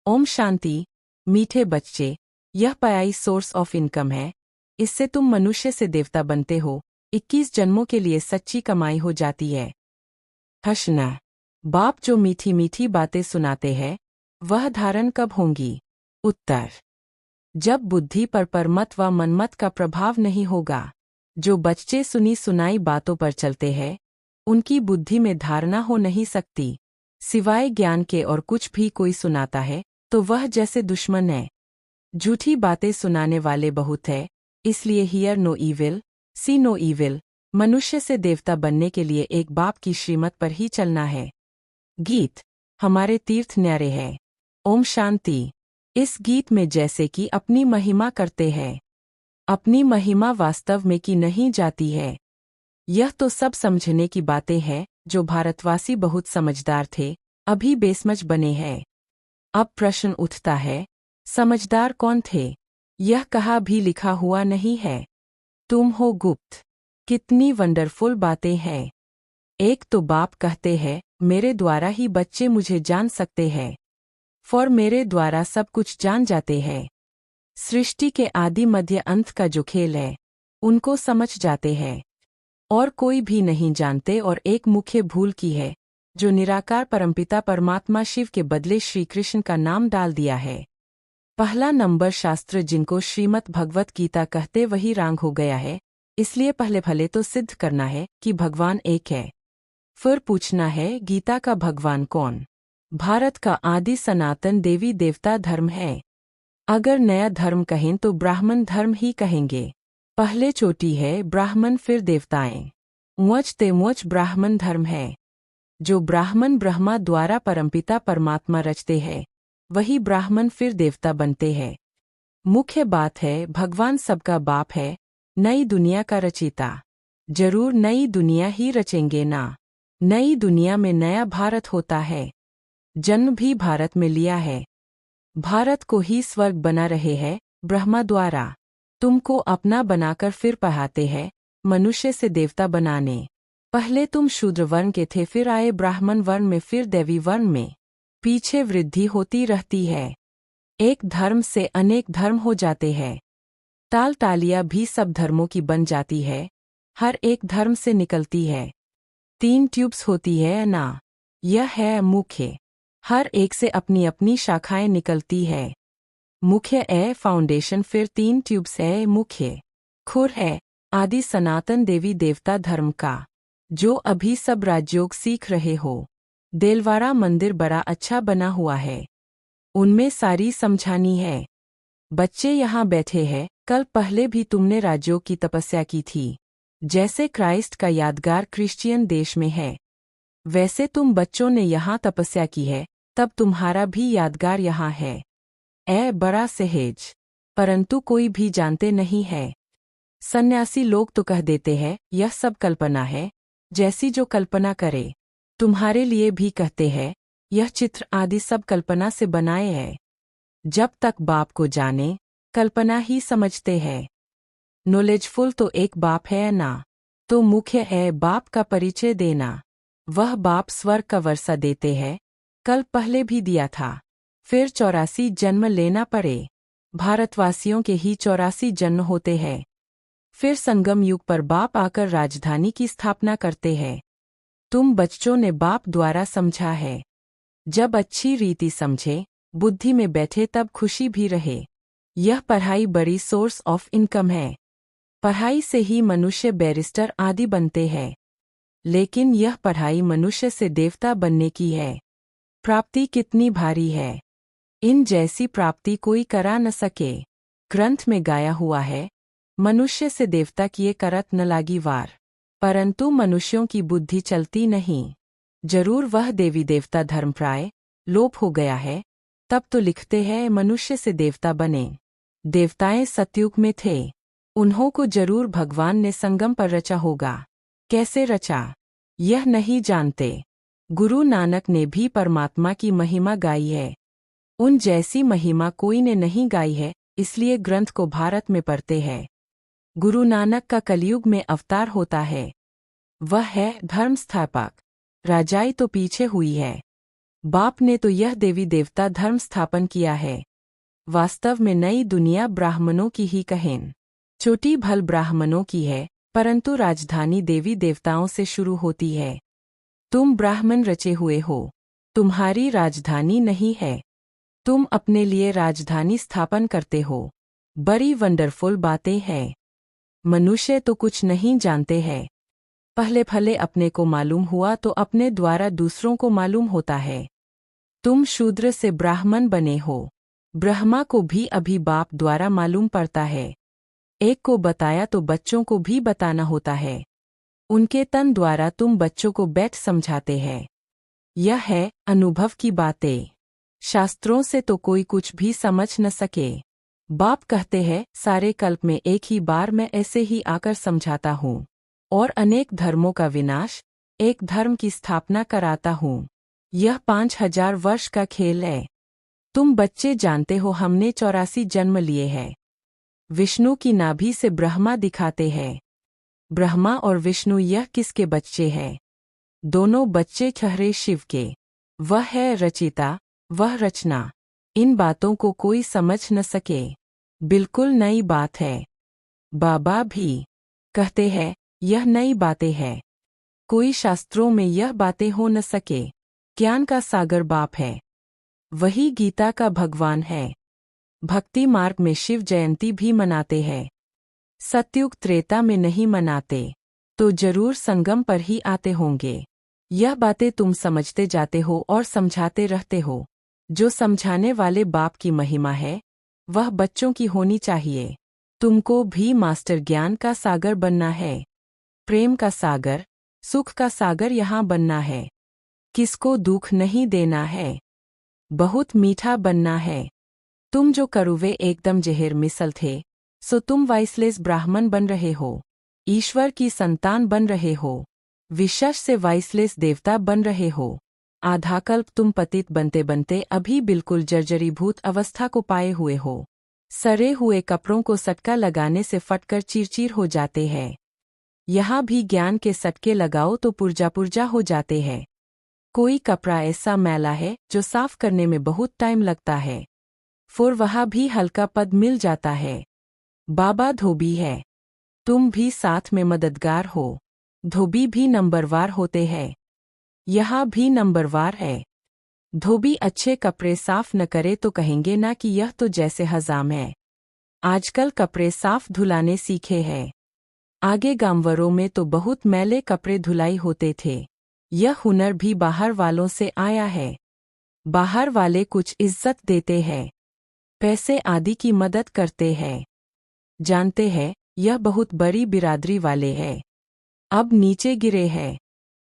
ओम शांति। मीठे बच्चे, यह पयाई सोर्स ऑफ इनकम है। इससे तुम मनुष्य से देवता बनते हो। 21 जन्मों के लिए सच्ची कमाई हो जाती है। हंसना। बाप जो मीठी मीठी बातें सुनाते हैं, वह धारण कब होंगी? उत्तर, जब बुद्धि पर परमत व मनमत का प्रभाव नहीं होगा। जो बच्चे सुनी सुनाई बातों पर चलते हैं, उनकी बुद्धि में धारणा हो नहीं सकती। सिवाय ज्ञान के और कुछ भी कोई सुनाता है तो वह जैसे दुश्मन है। झूठी बातें सुनाने वाले बहुत है, इसलिए hear no evil, see no evil. मनुष्य से देवता बनने के लिए एक बाप की श्रीमत पर ही चलना है। गीत, हमारे तीर्थ न्यारे है। ओम शांति। इस गीत में जैसे कि अपनी महिमा करते हैं, अपनी महिमा वास्तव में की नहीं जाती है। यह तो सब समझने की बातें हैं। जो भारतवासी बहुत समझदार थे, अभी बेसमझ बने हैं। अब प्रश्न उठता है, समझदार कौन थे? यह कहा भी लिखा हुआ नहीं है। तुम हो गुप्त। कितनी वंडरफुल बातें हैं। एक तो बाप कहते हैं, मेरे द्वारा ही बच्चे मुझे जान सकते हैं। फॉर मेरे द्वारा सब कुछ जान जाते हैं। सृष्टि के आदि मध्य अंत का जो खेल है, उनको समझ जाते हैं। और कोई भी नहीं जानते। और एक मुख्य भूल की है, जो निराकार परमपिता परमात्मा शिव के बदले श्री कृष्ण का नाम डाल दिया है। पहला नंबर शास्त्र जिनको श्रीमद् भगवत गीता कहते वही रांग हो गया है। इसलिए पहले भले तो सिद्ध करना है कि भगवान एक है। फिर पूछना है, गीता का भगवान कौन? भारत का आदि सनातन देवी देवता धर्म है। अगर नया धर्म कहें तो ब्राह्मण धर्म ही कहेंगे। पहले चोटी है ब्राह्मण, फिर देवताएं। मुझ ते मुझ ब्राह्मण धर्म है। जो ब्राह्मण ब्रह्मा द्वारा परमपिता परमात्मा रचते हैं, वही ब्राह्मण फिर देवता बनते हैं। मुख्य बात है, भगवान सबका बाप है, नई दुनिया का रचयिता। जरूर नई दुनिया ही रचेंगे ना। नई दुनिया में नया भारत होता है। जन्म भी भारत में लिया है। भारत को ही स्वर्ग बना रहे हैं ब्रह्मा द्वारा। तुमको अपना बनाकर फिर पढ़ाते हैं मनुष्य से देवता बनाने। पहले तुम शूद्र वर्ण के थे, फिर आए ब्राह्मण वर्ण में, फिर देवी वर्ण में। पीछे वृद्धि होती रहती है। एक धर्म से अनेक धर्म हो जाते हैं। ताल तालियां भी सब धर्मों की बन जाती है। हर एक धर्म से निकलती है। 3 ट्यूब्स होती है ना। यह है मुख्य। हर एक से अपनी अपनी शाखाएं निकलती है। मुख्य है फाउंडेशन, फिर 3 ट्यूब्स है मुख्य। खुर है आदि सनातन देवी देवता धर्म का, जो अभी सब राजयोग सीख रहे हो। देलवाड़ा मंदिर बड़ा अच्छा बना हुआ है। उनमें सारी समझानी है। बच्चे यहाँ बैठे हैं, कल पहले भी तुमने राजयोग की तपस्या की थी। जैसे क्राइस्ट का यादगार क्रिश्चियन देश में है, वैसे तुम बच्चों ने यहाँ तपस्या की है, तब तुम्हारा भी यादगार यहाँ है। बड़ा सहज, परंतु कोई भी जानते नहीं है। सन्यासी लोग तो कह देते हैं यह सब कल्पना है, जैसी जो कल्पना करे। तुम्हारे लिए भी कहते हैं, यह चित्र आदि सब कल्पना से बनाए हैं। जब तक बाप को जाने, कल्पना ही समझते हैं। नॉलेजफुल तो एक बाप है ना। तो मुख्य है बाप का परिचय देना। वह बाप स्वर्ग का वर्षा देते हैं, कल पहले भी दिया था। फिर 84 जन्म लेना पड़े। भारतवासियों के ही 84 जन्म होते हैं। फिर संगम युग पर बाप आकर राजधानी की स्थापना करते हैं। तुम बच्चों ने बाप द्वारा समझा है। जब अच्छी रीति समझे, बुद्धि में बैठे, तब खुशी भी रहे। यह पढ़ाई बड़ी सोर्स ऑफ इनकम है। पढ़ाई से ही मनुष्य बैरिस्टर आदि बनते हैं। लेकिन यह पढ़ाई मनुष्य से देवता बनने की है। प्राप्ति कितनी भारी है। इन जैसी प्राप्ति कोई करा न सके। ग्रंथ में गाया हुआ है, मनुष्य से देवता किए करत न लागी वार। परंतु मनुष्यों की बुद्धि चलती नहीं। जरूर वह देवी देवता धर्म प्राय लोप हो गया है। तब तो लिखते हैं मनुष्य से देवता बने। देवताएं सतयुग में थे। उन्हों को जरूर भगवान ने संगम पर रचा होगा। कैसे रचा, यह नहीं जानते। गुरु नानक ने भी परमात्मा की महिमा गाई है। उन जैसी महिमा कोई ने नहीं गाई है, इसलिए ग्रंथ को भारत में पढ़ते हैं। गुरु नानक का कलयुग में अवतार होता है। वह है धर्म स्थापक। राजाई तो पीछे हुई है। बाप ने तो यह देवी देवता धर्म स्थापन किया है। वास्तव में नई दुनिया ब्राह्मणों की ही कहें। छोटी भल ब्राह्मणों की है, परंतु राजधानी देवी देवताओं से शुरू होती है। तुम ब्राह्मण रचे हुए हो, तुम्हारी राजधानी नहीं है। तुम अपने लिए राजधानी स्थापन करते हो। बड़ी वंडरफुल बातें हैं। मनुष्य तो कुछ नहीं जानते हैं। पहले भले अपने को मालूम हुआ तो अपने द्वारा दूसरों को मालूम होता है। तुम शूद्र से ब्राह्मण बने हो। ब्रह्मा को भी अभी बाप द्वारा मालूम पड़ता है। एक को बताया तो बच्चों को भी बताना होता है। उनके तन द्वारा तुम बच्चों को बैठ समझाते हैं। यह है अनुभव की बातें। शास्त्रों से तो कोई कुछ भी समझ न सके। बाप कहते हैं सारे कल्प में एक ही बार मैं ऐसे ही आकर समझाता हूँ और अनेक धर्मों का विनाश, एक धर्म की स्थापना कराता हूँ। यह 5000 वर्ष का खेल है। तुम बच्चे जानते हो हमने 84 जन्म लिए हैं। विष्णु की नाभि से ब्रह्मा दिखाते हैं। ब्रह्मा और विष्णु यह किसके बच्चे हैं? दोनों बच्चे ठहरे शिव के। वह है रचिता, वह रचना। इन बातों को कोई समझ न सके। बिल्कुल नई बात है। बाबा भी कहते हैं यह नई बातें हैं। कोई शास्त्रों में यह बातें हो न सके। ज्ञान का सागर बाप है। वही गीता का भगवान है। भक्ति मार्ग में शिव जयंती भी मनाते हैं। सतयुग त्रेता में नहीं मनाते, तो जरूर संगम पर ही आते होंगे। यह बातें तुम समझते जाते हो और समझाते रहते हो। जो समझाने वाले बाप की महिमा है, वह बच्चों की होनी चाहिए। तुमको भी मास्टर ज्ञान का सागर बनना है। प्रेम का सागर, सुख का सागर यहाँ बनना है। किसको दुख नहीं देना है। बहुत मीठा बनना है। तुम जो करुवे एकदम जहर मिसल थे, सो तुम वाइसलेस ब्राह्मण बन रहे हो। ईश्वर की संतान बन रहे हो। विशेष से वाइसलेस देवता बन रहे हो। आधा कल्प तुम पतित बनते बनते अभी बिल्कुल जर्जरीभूत अवस्था को पाए हुए हो। सड़े हुए कपड़ों को सटका लगाने से फटकर चिरचिर हो जाते हैं। यहाँ भी ज्ञान के सटके लगाओ तो पुर्जा पुर्जा हो जाते हैं। कोई कपड़ा ऐसा मैला है जो साफ करने में बहुत टाइम लगता है, फिर वहाँ भी हल्का पद मिल जाता है। बाबा धोबी है, तुम भी साथ में मददगार हो। धोबी भी नंबरवार होते हैं। यहाँ भी नंबरवार है। धोबी अच्छे कपड़े साफ न करे तो कहेंगे ना कि यह तो जैसे हजाम है। आजकल कपड़े साफ धुलाने सीखे हैं। आगे गांवरों में तो बहुत मैले कपड़े धुलाई होते थे। यह हुनर भी बाहर वालों से आया है। बाहर वाले कुछ इज्जत देते हैं, पैसे आदि की मदद करते हैं। जानते हैं यह बहुत बड़ी बिरादरी वाले हैं। अब नीचे गिरे हैं।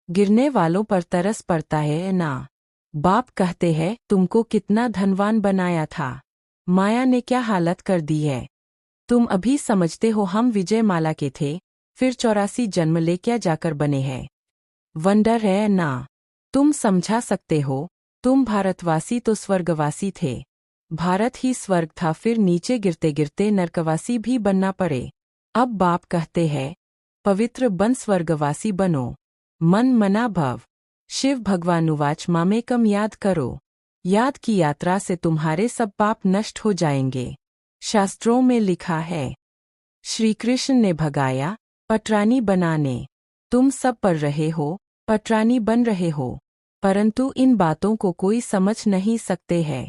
गिरने वालों पर तरस पड़ता है ना। बाप कहते हैं तुमको कितना धनवान बनाया था, माया ने क्या हालत कर दी है। तुम अभी समझते हो हम विजयमाला के थे, फिर 84 जन्म ले क्या जाकर बने हैं। वंडर है ना। तुम समझा सकते हो, तुम भारतवासी तो स्वर्गवासी थे। भारत ही स्वर्ग था, फिर नीचे गिरते गिरते नरकवासी भी बनना पड़े। अब बाप कहते हैं पवित्र बन स्वर्गवासी बनो। मन मना भव। शिव भगवानुवाच मामेकम याद करो। याद की यात्रा से तुम्हारे सब पाप नष्ट हो जाएंगे। शास्त्रों में लिखा है श्री कृष्ण ने भगाया पटरानी बनाने। तुम सब पढ़ रहे हो, पटरानी बन रहे हो, परंतु इन बातों को कोई समझ नहीं सकते हैं।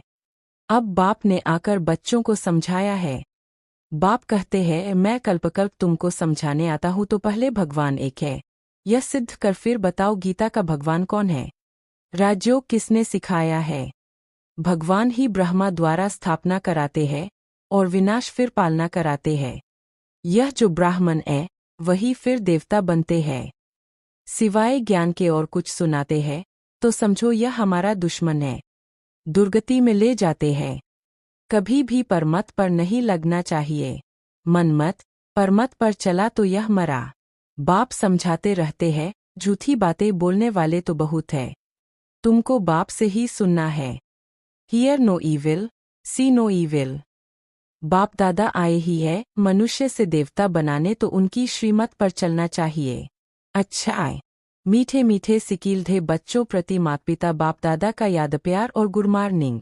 अब बाप ने आकर बच्चों को समझाया है। बाप कहते हैं मैं कल्पकल्प तुमको समझाने आता हूँ, तो पहले भगवान एक है, यह सिद्ध कर फिर बताओ गीता का भगवान कौन है। राजयोग किसने सिखाया है। भगवान ही ब्रह्मा द्वारा स्थापना कराते हैं और विनाश फिर पालना कराते हैं। यह जो ब्राह्मण है वही फिर देवता बनते हैं। सिवाय ज्ञान के और कुछ सुनाते हैं तो समझो यह हमारा दुश्मन है। दुर्गति में ले जाते हैं। कभी भी परमत पर नहीं लगना चाहिए। मनमत परमत पर चला तो यह मरा। बाप समझाते रहते हैं, झूठी बातें बोलने वाले तो बहुत है। तुमको बाप से ही सुनना है। Hear no evil, see no evil. बाप दादा आए ही है मनुष्य से देवता बनाने, तो उनकी श्रीमत पर चलना चाहिए। अच्छा है। मीठे मीठे सिकीलधे बच्चों प्रति माता पिता बाप दादा का याद प्यार और गुड मॉर्निंग।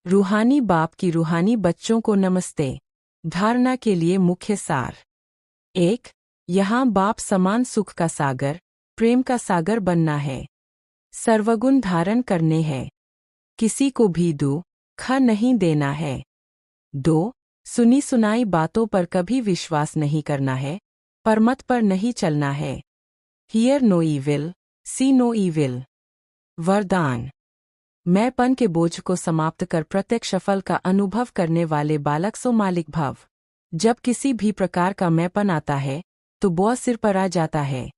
रूहानी बाप की रूहानी बच्चों को नमस्ते। धारणा के लिए मुख्य सार। 1. यहाँ बाप समान सुख का सागर, प्रेम का सागर बनना है। सर्वगुण धारण करने हैं। किसी को भी दुख नहीं देना है। 2. सुनी सुनाई बातों पर कभी विश्वास नहीं करना है, परमत पर नहीं चलना है। Hear no evil, see no evil. वरदान। मैंपन के बोझ को समाप्त कर प्रत्यक्ष फल का अनुभव करने वाले बालक सो मालिक भव। जब किसी भी प्रकार का मैंपन आता है तो बोझ सिर पर आ जाता है,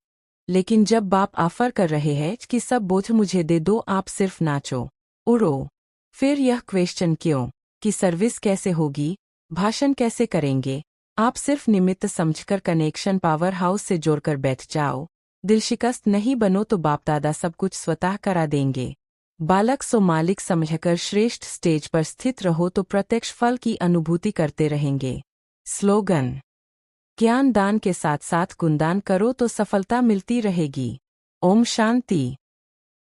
लेकिन जब बाप ऑफर कर रहे हैं कि सब बोझ मुझे दे दो, आप सिर्फ नाचो, उड़ो। फिर यह क्वेश्चन क्यों कि सर्विस कैसे होगी, भाषण कैसे करेंगे, आप सिर्फ निमित्त समझकर कनेक्शन पावर हाउस से जोड़कर बैठ जाओ। दिल शिकस्त नहीं बनो तो बाप दादा सब कुछ स्वतः करा देंगे। बालक सो मालिक समझकर श्रेष्ठ स्टेज पर स्थित रहो तो प्रत्यक्ष फल की अनुभूति करते रहेंगे। स्लोगन। ज्ञान दान के साथ साथ गुणदान करो तो सफलता मिलती रहेगी। ओम शांति।